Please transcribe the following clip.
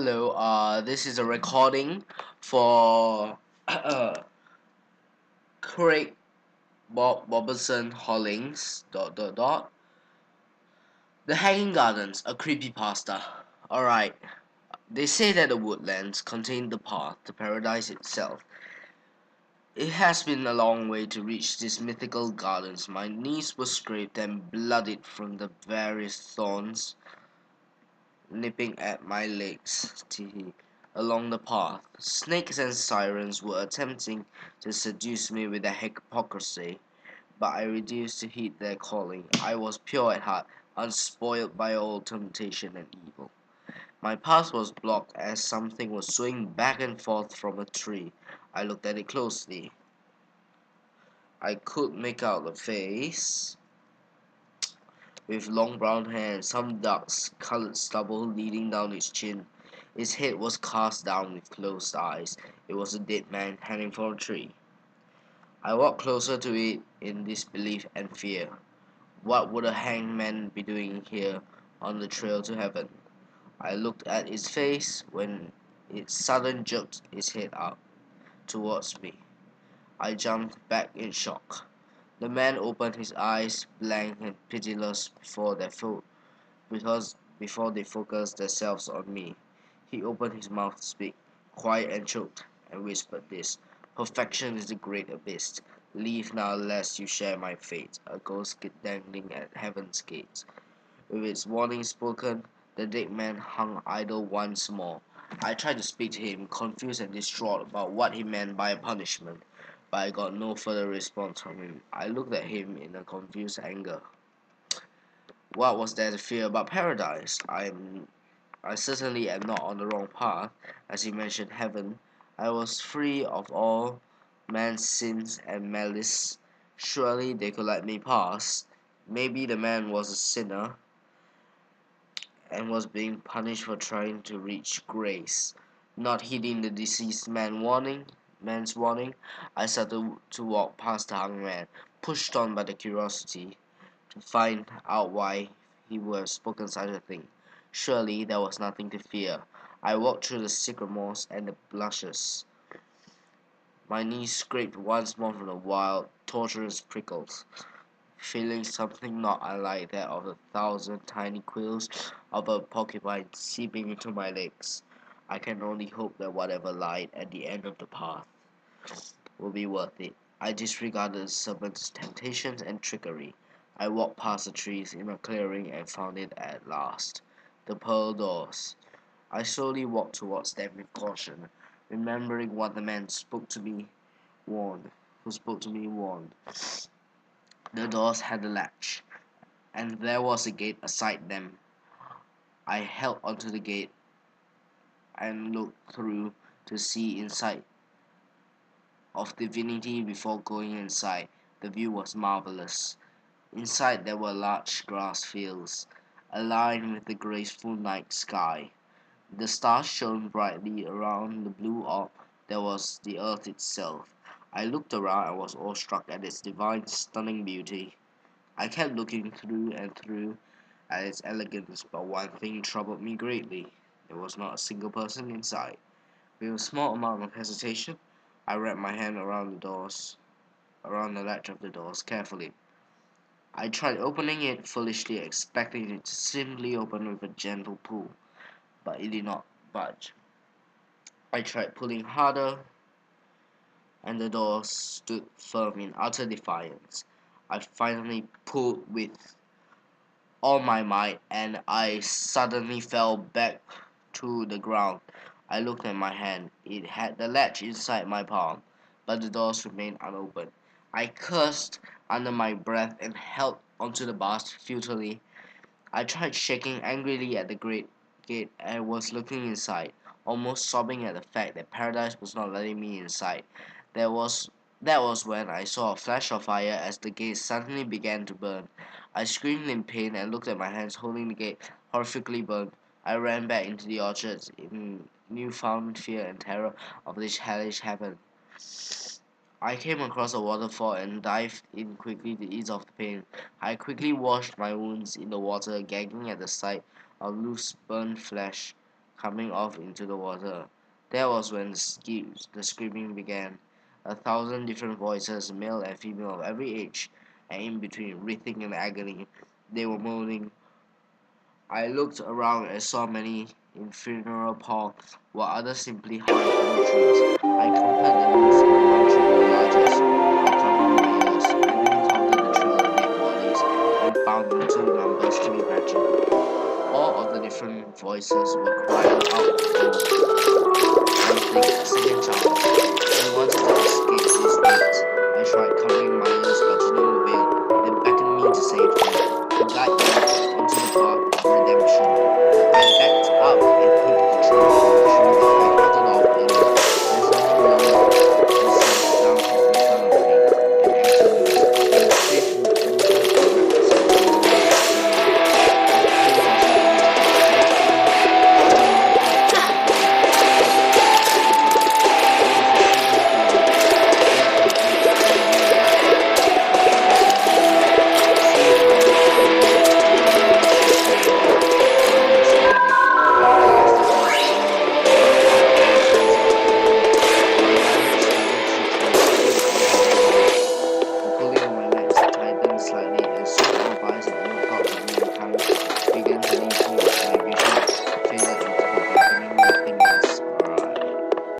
Hello, this is a recording for Craig Robertson Hollings The Hanging Gardens, a creepypasta. Alright, they say that the woodlands contain the path to paradise itself. It has been a long way to reach these mythical gardens. My knees were scraped and bloodied from the various thorns nipping at my legs. Along the path, snakes and sirens were attempting to seduce me with their hypocrisy, but I refused to heed their calling. I was pure at heart, unspoiled by all temptation and evil. My path was blocked as something was swinging back and forth from a tree. I looked at it closely. I could make out a face with long brown hair and some dark-colored stubble leading down its chin. Its head was cast down with closed eyes. It was a dead man hanging from a tree. I walked closer to it in disbelief and fear. What would a hanged man be doing here on the trail to heaven? I looked at its face when it suddenly jerked its head up towards me. I jumped back in shock. The man opened his eyes, blank and pitiless before they focused themselves on me. He opened his mouth to speak, quiet and choked, and whispered this: "Perfection is the great abyss. Leave now lest you share my fate, a ghost dangling at heaven's gates." With its warning spoken, the dead man hung idle once more. I tried to speak to him, confused and distraught about what he meant by a punishment, but I got no further response from him. I looked at him in a confused anger. What was there to fear about paradise? I certainly am not on the wrong path. As he mentioned heaven, I was free of all man's sins and malice. Surely they could let me pass. Maybe the man was a sinner and was being punished for trying to reach grace. Not heeding the deceased man's warning, I started to walk past the hung man, pushed on by the curiosity to find out why he would have spoken such a thing. Surely there was nothing to fear. I walked through the sycamores and the bushes. My knees scraped once more from the wild, torturous prickles, feeling something not unlike that of 1,000 tiny quills of a porcupine seeping into my legs. I can only hope that whatever lied at the end of the path will be worth it. I disregarded the serpent's temptations and trickery. I walked past the trees in a clearing and found it at last. The pearl doors. I slowly walked towards them with caution, remembering what the man who spoke to me warned. The doors had a latch, and there was a gate aside them. I held onto the gate and looked through to see inside of divinity before going inside. The view was marvelous. Inside there were large grass fields, aligned with the graceful night sky. The stars shone brightly around the blue orb that was the earth itself. I looked around and was awestruck at its divine, stunning beauty. I kept looking through and through at its elegance, but one thing troubled me greatly. There was not a single person inside. With a small amount of hesitation, I wrapped my hand around the latch of the doors carefully. I tried opening it foolishly, expecting it to simply open with a gentle pull, but it did not budge. I tried pulling harder, and the door stood firm in utter defiance. I finally pulled with all my might, and I suddenly fell back to the ground. I looked at my hand. It had the latch inside my palm, but the doors remained unopened. I cursed under my breath and held onto the bars futilely. I tried shaking angrily at the great gate and was looking inside, almost sobbing at the fact that paradise was not letting me inside. There was that was when I saw a flash of fire as the gate suddenly began to burn. I screamed in pain and looked at my hands holding the gate, horrifically burned. I ran back into the orchards in newfound fear and terror of this hellish heaven. I came across a waterfall and dived in quickly to ease off the pain. I quickly washed my wounds in the water, gagging at the sight of loose burnt flesh. coming off into the water. That was when the screaming began. 1,000 different voices, male and female of every age, and in between, writhing in agony. They were moaning. I looked around and saw many in funeral pall, while others simply hung from the trees. I compared the leaves in one tree were largest, were covering my ears. I then counted the trail of dead bodies and found them two numbers to be matching. All of the different voices were crying out for one thing, a second chance. They wanted to escape these gates. I tried covering my ears, but to no avail. They beckoned me to safety, to guide me onto the path of redemption. I backed up and hit the trunk of the tree that I pointed off earlier. There's nothing really he said, down in front of me, an empty moon. It was faithful only to wrap itself in the light of the pulling on my legs tightened slightly, and soon